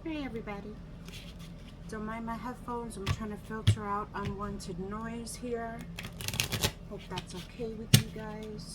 Hey everybody. Don't mind my headphones. I'm trying to filter out unwanted noise here. Hope that's okay with you guys.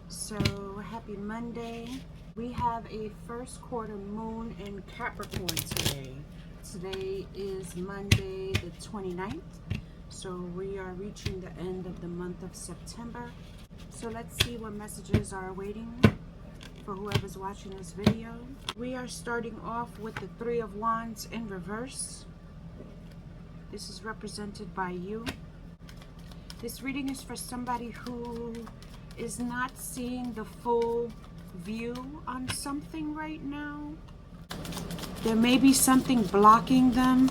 So happy Monday. We have a first quarter moon in Capricorn today. Today is Monday the 29th. So we are reaching the end of the month of September. So let's see what messages are awaiting for whoever's watching this video. We are starting off with the Three of Wands in reverse. This is represented by you. This reading is for somebody who is not seeing the full view on something right now. There may be something blocking them,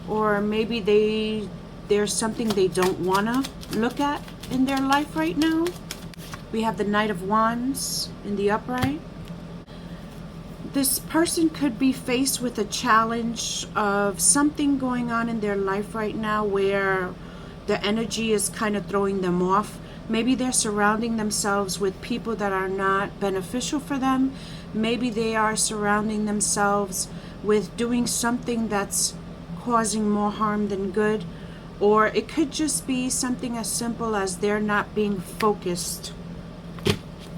or maybe there's something they don't want to look at in their life right now. We have the Knight of Wands in the upright. This person could be faced with a challenge of something going on in their life right now where the energy is kind of throwing them off. Maybe they're surrounding themselves with people that are not beneficial for them. Maybe they are surrounding themselves with doing something that's causing more harm than good. Or it could just be something as simple as they're not being focused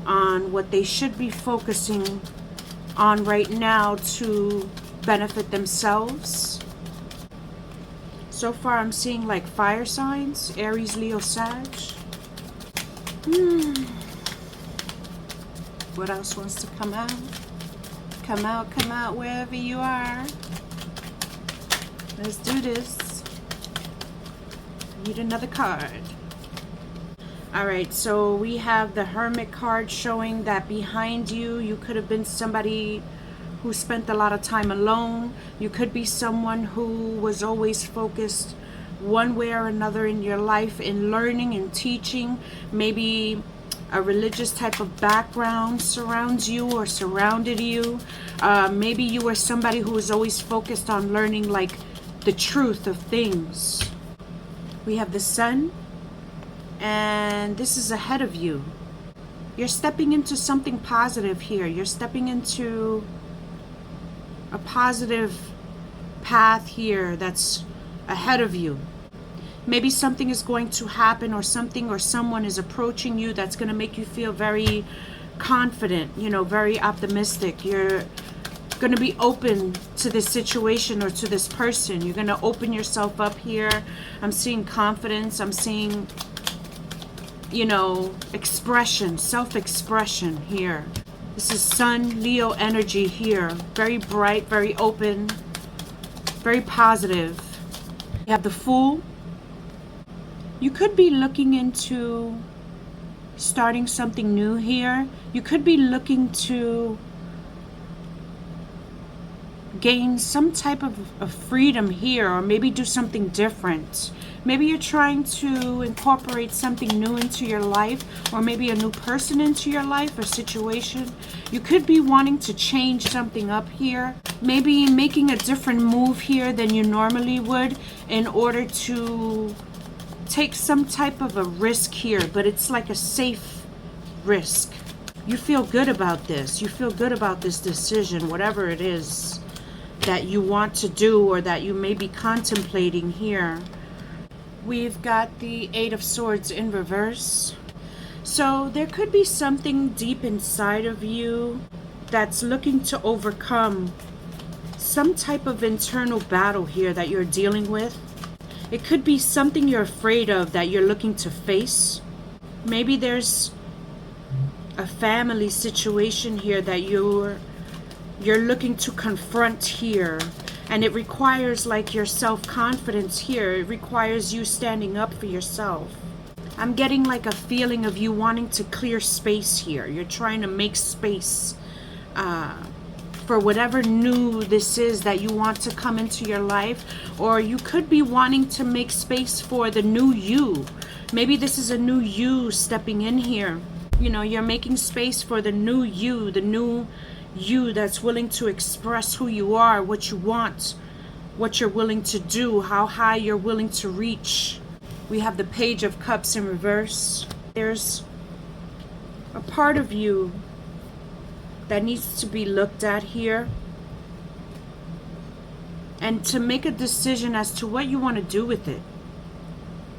on what they should be focusing on right now to benefit themselves. So far I'm seeing like fire signs, Aries, Leo, Sag. What else wants to come out? Come out wherever you are. Let's do this. Need another card. Alright, so we have the Hermit card showing that behind you, you could have been somebody who spent a lot of time alone. You could be someone who was always focused one way or another in your life in learning and teaching. Maybe a religious type of background surrounds you or surrounded you. Maybe you were somebody who was always focused on learning like the truth of things. We have the Sun. And this is ahead of you. You're stepping into something positive here. You're stepping into a positive path here that's ahead of you. Maybe something is going to happen, or something or someone is approaching you that's going to make you feel very confident, very optimistic. You're going to be open to this situation or to this person. You're going to open yourself up here. I'm seeing confidence. I'm seeing expression, self-expression here. This is Sun, Leo energy here. Very bright, very open, very positive. You have the Fool. You could be looking into starting something new here. You could be looking to gain some type of freedom here, or maybe do something different. Maybe you're trying to incorporate something new into your life, or maybe a new person into your life or situation. You could be wanting to change something up here. Maybe making a different move here than you normally would in order to take some type of a risk here, but it's like a safe risk. You feel good about this. You feel good about this decision, whatever it is that you want to do or that you may be contemplating here. We've got the Eight of Swords in reverse. So there could be something deep inside of you that's looking to overcome some type of internal battle here that you're dealing with. It could be something you're afraid of that you're looking to face. Maybe there's a family situation here that you're looking to confront here. And it requires like your self-confidence here. It requires you standing up for yourself. I'm getting like a feeling of you wanting to clear space here. You're trying to make space for whatever new this is that you want to come into your life. Or you could be wanting to make space for the new you. Maybe this is a new you stepping in here. You're making space for the new you, the new you that's willing to express who you are, what you want, what you're willing to do, how high you're willing to reach. We have the Page of Cups in reverse. There's a part of you that needs to be looked at here. and to make a decision as to what you want to do with it.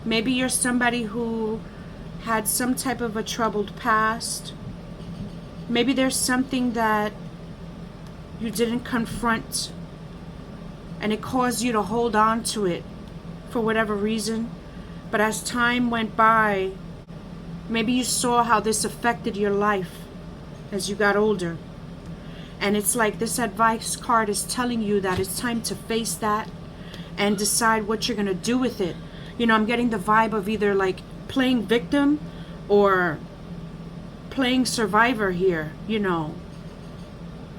Maybe you're somebody who had some type of a troubled past. Maybe there's something that you didn't confront and it caused you to hold on to it for whatever reason. But as time went by, maybe you saw how this affected your life as you got older. And it's like this advice card is telling you that it's time to face that and decide what you're going to do with it. You know, I'm getting the vibe of either like playing victim or playing survivor here, you know.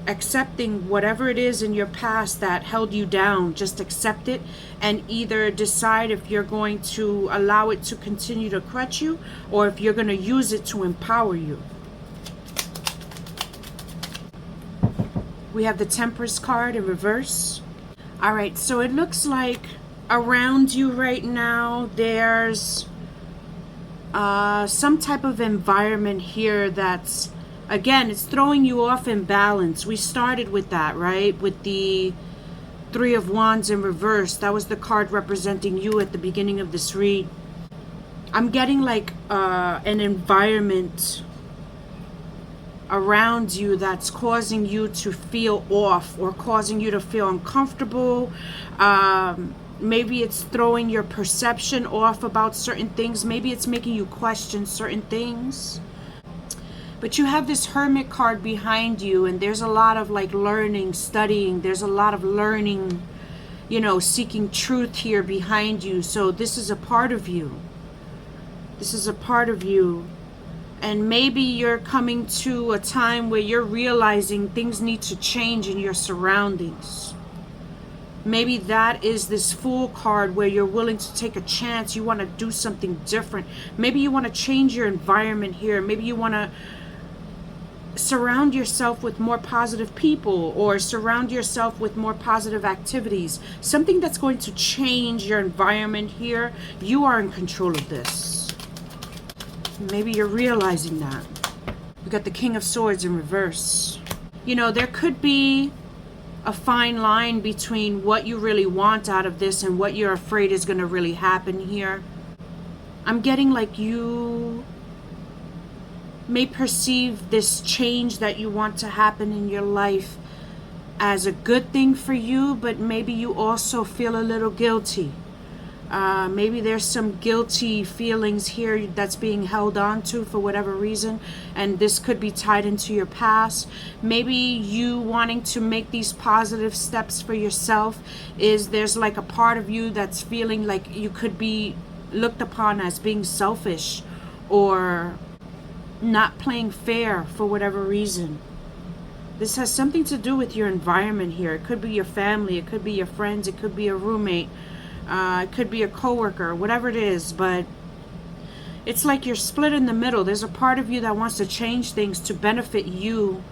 Accepting whatever it is in your past that held you down, just accept it and either decide if you're going to allow it to continue to crutch you or if you're going to use it to empower you. We have the Temperance card in reverse. All right, so it looks like around you right now there's some type of environment here that's, again, it's throwing you off in balance. We started with that, right? With the Three of Wands in reverse. That was the card representing you at the beginning of this read. I'm getting like an environment around you that's causing you to feel off or causing you to feel uncomfortable. Maybe it's throwing your perception off about certain things. Maybe it's making you question certain things. But you have this Hermit card behind you, and there's a lot of like learning, studying. There's a lot of learning, you know, seeking truth here behind you. So this is a part of you. This is a part of you. And maybe you're coming to a time where you're realizing things need to change in your surroundings. Maybe that is this Fool card where you're willing to take a chance. You want to do something different. Maybe you want to change your environment here. Maybe you want to surround yourself with more positive people or surround yourself with more positive activities. Something that's going to change your environment here. You are in control of this. Maybe you're realizing that. We got the King of Swords in reverse. You know, there could be a fine line between what you really want out of this and what you're afraid is going to really happen here. I'm getting like you may perceive this change that you want to happen in your life as a good thing for you, but maybe you also feel a little guilty. Maybe there's some guilty feelings here that's being held on to for whatever reason, and this could be tied into your past. Maybe you wanting to make these positive steps for yourself is there's like a part of you that's feeling like you could be looked upon as being selfish or not playing fair for whatever reason. This has something to do with your environment here. It could be your family, it could be your friends, it could be a roommate. It could be a coworker, whatever it is, but it's like you're split in the middle. There's a part of you that wants to change things to benefit you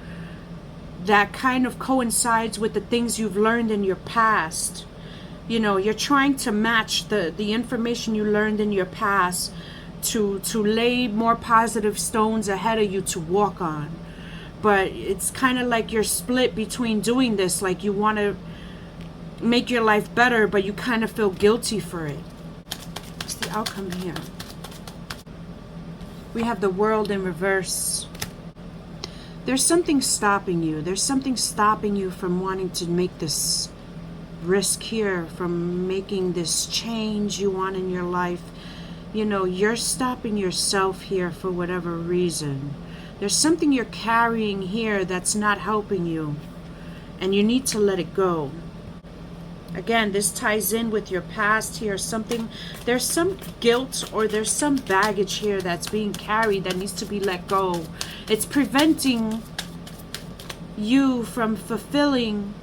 that kind of coincides with the things you've learned in your past. You know, you're trying to match the information you learned in your past to lay more positive stones ahead of you to walk on. But it's kind of like you're split between doing this, like you want to make your life better, but you kind of feel guilty for it. What's the outcome here? We have the World in reverse. There's something stopping you. There's something stopping you from wanting to make this risk here, from making this change you want in your life. You know, you're stopping yourself here for whatever reason. There's something you're carrying here that's not helping you, and you need to let it go. Again, this ties in with your past here. There's some guilt or there's some baggage here that's being carried that needs to be let go. It's preventing you from fulfilling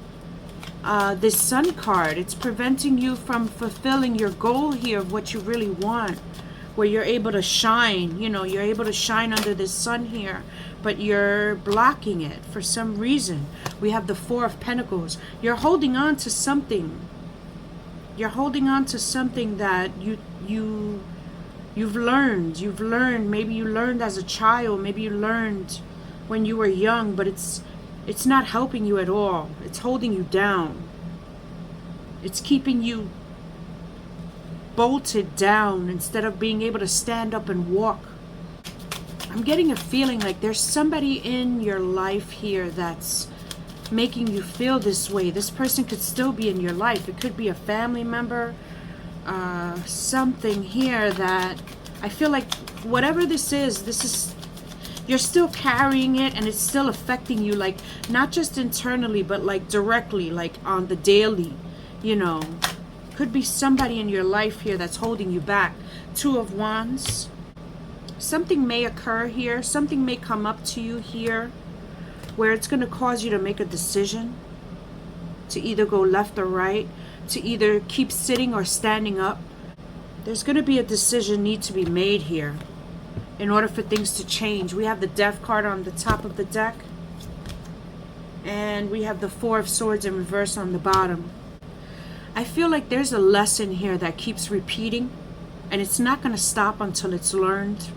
this Sun card. It's preventing you from fulfilling your goal here of what you really want, where you're able to shine. You know, you're able to shine under this sun here, but you're blocking it for some reason. We have the Four of Pentacles. You're holding on to something. You're holding on to something that you've learned. You've learned. Maybe you learned as a child. Maybe you learned when you were young, but it's not helping you at all. It's holding you down. It's keeping you bolted down instead of being able to stand up and walk. I'm getting a feeling like there's somebody in your life here that's making you feel this way. This person could still be in your life. It could be a family member, something here that I feel like whatever this is, you're still carrying it and it's still affecting you, like not just internally, but like directly, like on the daily, you know. Could be somebody in your life here that's holding you back. Two of Wands. Something may occur here. Something may come up to you here where it's going to cause you to make a decision to either go left or right, to either keep sitting or standing up. There's going to be a decision need to be made here in order for things to change. We have the Death card on the top of the deck, and we have the Four of Swords in reverse on the bottom. I feel like there's a lesson here that keeps repeating, and it's not going to stop until it's learned.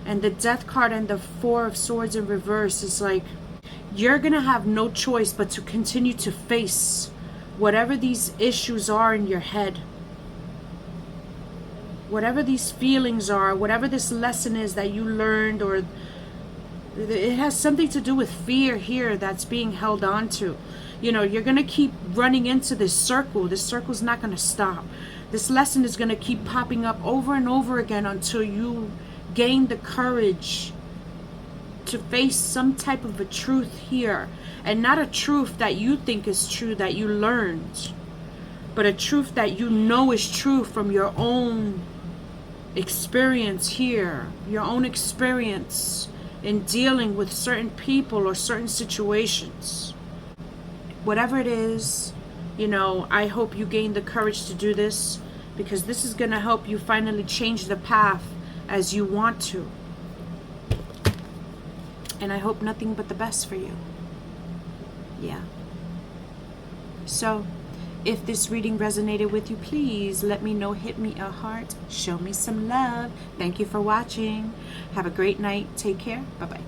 And the Death card and the Four of Swords in reverse is like, you're going to have no choice but to continue to face whatever these issues are in your head. Whatever these feelings are, whatever this lesson is that you learned, or it has something to do with fear here that's being held on to. You know, you're going to keep running into this circle. This circle's not going to stop. This lesson is going to keep popping up over and over again until you gain the courage to face some type of a truth here. And not a truth that you think is true, that you learned, but a truth that you know is true from your own experience here, your own experience in dealing with certain people or certain situations. Whatever it is, you know, I hope you gain the courage to do this, because this is going to help you finally change the path as you want to. And I hope nothing but the best for you. Yeah. So, if this reading resonated with you, please let me know. Hit me a heart. Show me some love. Thank you for watching. Have a great night. Take care. Bye-bye.